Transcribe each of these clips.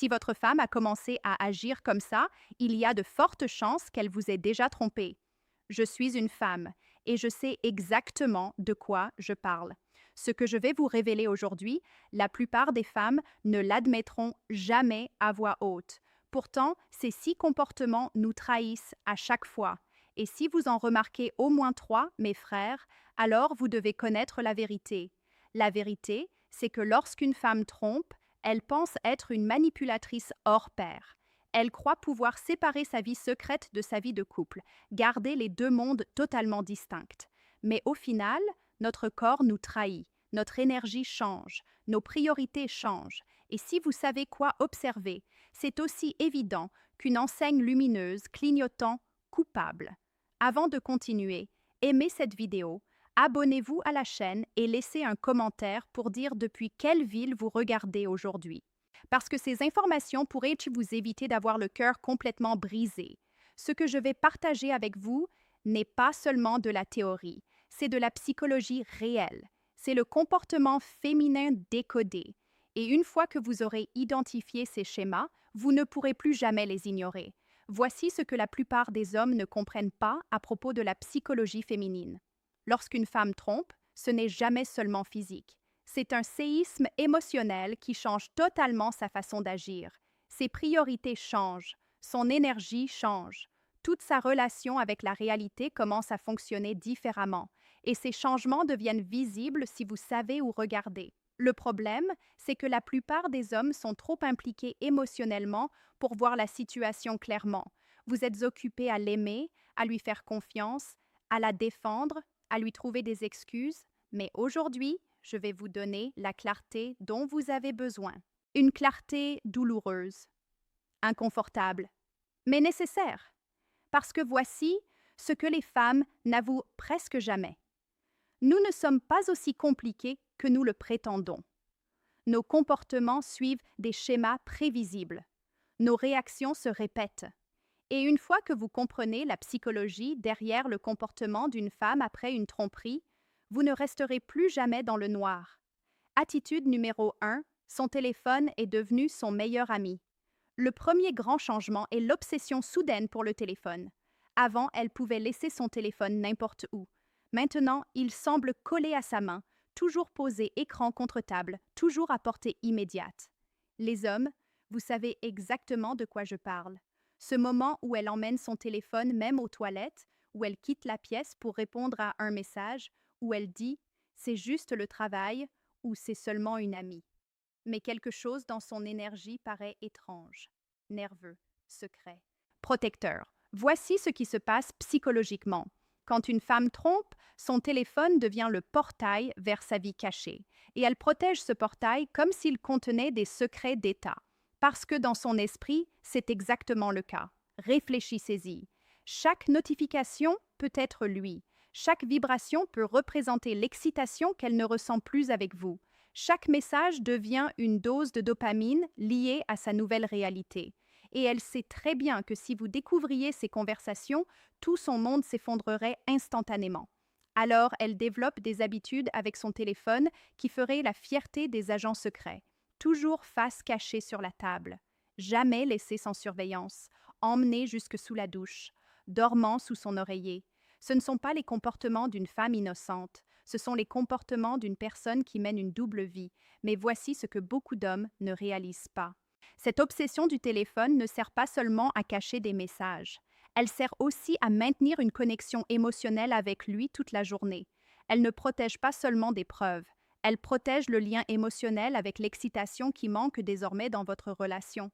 Si votre femme a commencé à agir comme ça, il y a de fortes chances qu'elle vous ait déjà trompé. Je suis une femme et je sais exactement de quoi je parle. Ce que je vais vous révéler aujourd'hui, la plupart des femmes ne l'admettront jamais à voix haute. Pourtant, ces 6 comportements nous trahissent à chaque fois. Et si vous en remarquez au moins 3, mes frères, alors vous devez connaître la vérité. La vérité, c'est que lorsqu'une femme trompe, elle pense être une manipulatrice hors pair. Elle croit pouvoir séparer sa vie secrète de sa vie de couple, garder les deux mondes totalement distincts. Mais au final, notre corps nous trahit, notre énergie change, nos priorités changent. Et si vous savez quoi observer, c'est aussi évident qu'une enseigne lumineuse clignotant coupable. Avant de continuer, aimez cette vidéo, abonnez-vous à la chaîne et laissez un commentaire pour dire depuis quelle ville vous regardez aujourd'hui. Parce que ces informations pourraient vous éviter d'avoir le cœur complètement brisé. Ce que je vais partager avec vous n'est pas seulement de la théorie, c'est de la psychologie réelle. C'est le comportement féminin décodé. Et une fois que vous aurez identifié ces schémas, vous ne pourrez plus jamais les ignorer. Voici ce que la plupart des hommes ne comprennent pas à propos de la psychologie féminine. Lorsqu'une femme trompe, ce n'est jamais seulement physique. C'est un séisme émotionnel qui change totalement sa façon d'agir. Ses priorités changent, son énergie change. Toute sa relation avec la réalité commence à fonctionner différemment, et ces changements deviennent visibles si vous savez où regarder. Le problème, c'est que la plupart des hommes sont trop impliqués émotionnellement pour voir la situation clairement. Vous êtes occupé à l'aimer, à lui faire confiance, à la défendre, à lui trouver des excuses, mais aujourd'hui, je vais vous donner la clarté dont vous avez besoin. Une clarté douloureuse, inconfortable, mais nécessaire. Parce que voici ce que les femmes n'avouent presque jamais. Nous ne sommes pas aussi compliqués que nous le prétendons. Nos comportements suivent des schémas prévisibles. Nos réactions se répètent. Et une fois que vous comprenez la psychologie derrière le comportement d'une femme après une tromperie, vous ne resterez plus jamais dans le noir. Attitude numéro 1, son téléphone est devenu son meilleur ami. Le premier grand changement est l'obsession soudaine pour le téléphone. Avant, elle pouvait laisser son téléphone n'importe où. Maintenant, il semble collé à sa main, toujours posé écran contre table, toujours à portée immédiate. Les hommes, vous savez exactement de quoi je parle. Ce moment où elle emmène son téléphone même aux toilettes, où elle quitte la pièce pour répondre à un message, où elle dit « c'est juste le travail » ou « c'est seulement une amie ». Mais quelque chose dans son énergie paraît étrange, nerveux, secret. Protecteur. Voici ce qui se passe psychologiquement. Quand une femme trompe, son téléphone devient le portail vers sa vie cachée. Et elle protège ce portail comme s'il contenait des secrets d'État. Parce que dans son esprit, c'est exactement le cas. Réfléchissez-y. Chaque notification peut être lui. Chaque vibration peut représenter l'excitation qu'elle ne ressent plus avec vous. Chaque message devient une dose de dopamine liée à sa nouvelle réalité. Et elle sait très bien que si vous découvriez ces conversations, tout son monde s'effondrerait instantanément. Alors, elle développe des habitudes avec son téléphone qui feraient la fierté des agents secrets. Toujours face cachée sur la table. Jamais laissé sans surveillance. Emmené jusque sous la douche. Dormant sous son oreiller. Ce ne sont pas les comportements d'une femme innocente. Ce sont les comportements d'une personne qui mène une double vie. Mais voici ce que beaucoup d'hommes ne réalisent pas. Cette obsession du téléphone ne sert pas seulement à cacher des messages. Elle sert aussi à maintenir une connexion émotionnelle avec lui toute la journée. Elle ne protège pas seulement des preuves. Elle protège le lien émotionnel avec l'excitation qui manque désormais dans votre relation.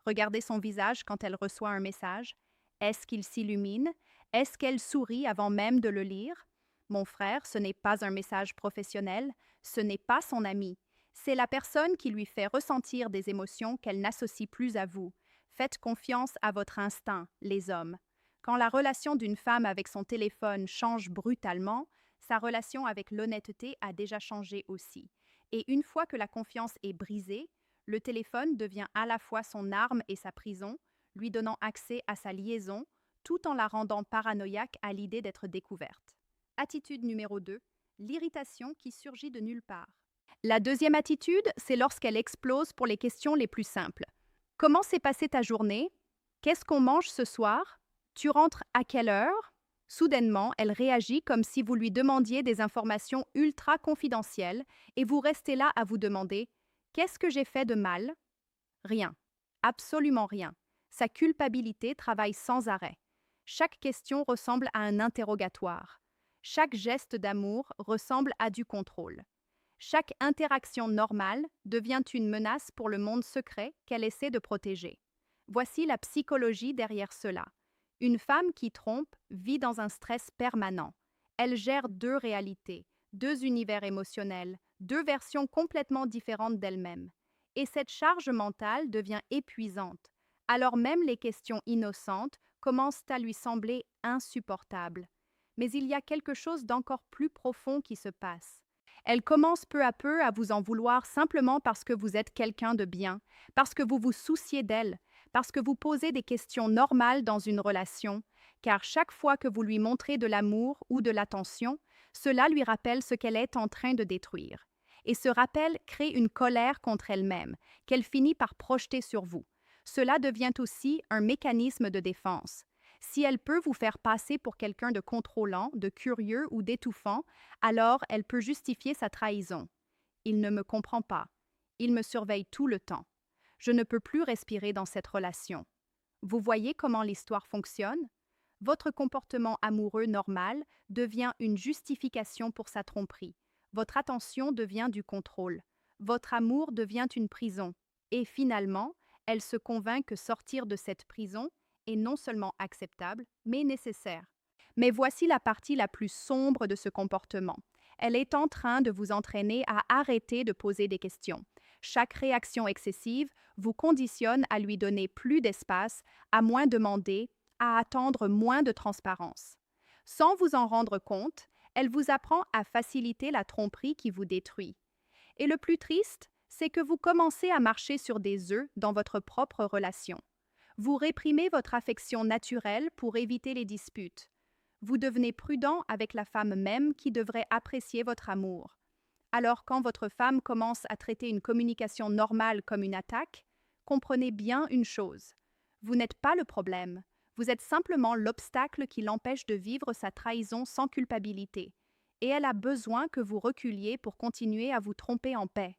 Regardez son visage quand elle reçoit un message. Est-ce qu'il s'illumine? Est-ce qu'elle sourit avant même de le lire? Mon frère, ce n'est pas un message professionnel, ce n'est pas son ami. C'est la personne qui lui fait ressentir des émotions qu'elle n'associe plus à vous. Faites confiance à votre instinct, les hommes. Quand la relation d'une femme avec son téléphone change brutalement, sa relation avec l'honnêteté a déjà changé aussi. Et une fois que la confiance est brisée, le téléphone devient à la fois son arme et sa prison, lui donnant accès à sa liaison, tout en la rendant paranoïaque à l'idée d'être découverte. Attitude numéro 2, l'irritation qui surgit de nulle part. La deuxième attitude, c'est lorsqu'elle explose pour les questions les plus simples. Comment s'est passée ta journée? Qu'est-ce qu'on mange ce soir? Tu rentres à quelle heure? Soudainement, elle réagit comme si vous lui demandiez des informations ultra confidentielles et vous restez là à vous demander: qu'est-ce que j'ai fait de mal? Rien. Absolument rien. Sa culpabilité travaille sans arrêt. Chaque question ressemble à un interrogatoire. Chaque geste d'amour ressemble à du contrôle. Chaque interaction normale devient une menace pour le monde secret qu'elle essaie de protéger. Voici la psychologie derrière cela. Une femme qui trompe vit dans un stress permanent. Elle gère deux réalités, deux univers émotionnels, deux versions complètement différentes d'elle-même. Et cette charge mentale devient épuisante. Alors même les questions innocentes commencent à lui sembler insupportables. Mais il y a quelque chose d'encore plus profond qui se passe. Elle commence peu à peu à vous en vouloir simplement parce que vous êtes quelqu'un de bien, parce que vous vous souciez d'elle, parce que vous posez des questions normales dans une relation, car chaque fois que vous lui montrez de l'amour ou de l'attention, cela lui rappelle ce qu'elle est en train de détruire. Et ce rappel crée une colère contre elle-même, qu'elle finit par projeter sur vous. Cela devient aussi un mécanisme de défense. Si elle peut vous faire passer pour quelqu'un de contrôlant, de curieux ou d'étouffant, alors elle peut justifier sa trahison. Il ne me comprend pas. Il me surveille tout le temps. Je ne peux plus respirer dans cette relation. Vous voyez comment l'histoire fonctionne? Votre comportement amoureux normal devient une justification pour sa tromperie. Votre attention devient du contrôle. Votre amour devient une prison. Et finalement, elle se convainc que sortir de cette prison est non seulement acceptable, mais nécessaire. Mais voici la partie la plus sombre de ce comportement. Elle est en train de vous entraîner à arrêter de poser des questions. Chaque réaction excessive vous conditionne à lui donner plus d'espace, à moins demander, à attendre moins de transparence. Sans vous en rendre compte, elle vous apprend à faciliter la tromperie qui vous détruit. Et le plus triste, c'est que vous commencez à marcher sur des œufs dans votre propre relation. Vous réprimez votre affection naturelle pour éviter les disputes. Vous devenez prudent avec la femme même qui devrait apprécier votre amour. Alors quand votre femme commence à traiter une communication normale comme une attaque, comprenez bien une chose. Vous n'êtes pas le problème. Vous êtes simplement l'obstacle qui l'empêche de vivre sa trahison sans culpabilité. Et elle a besoin que vous reculiez pour continuer à vous tromper en paix.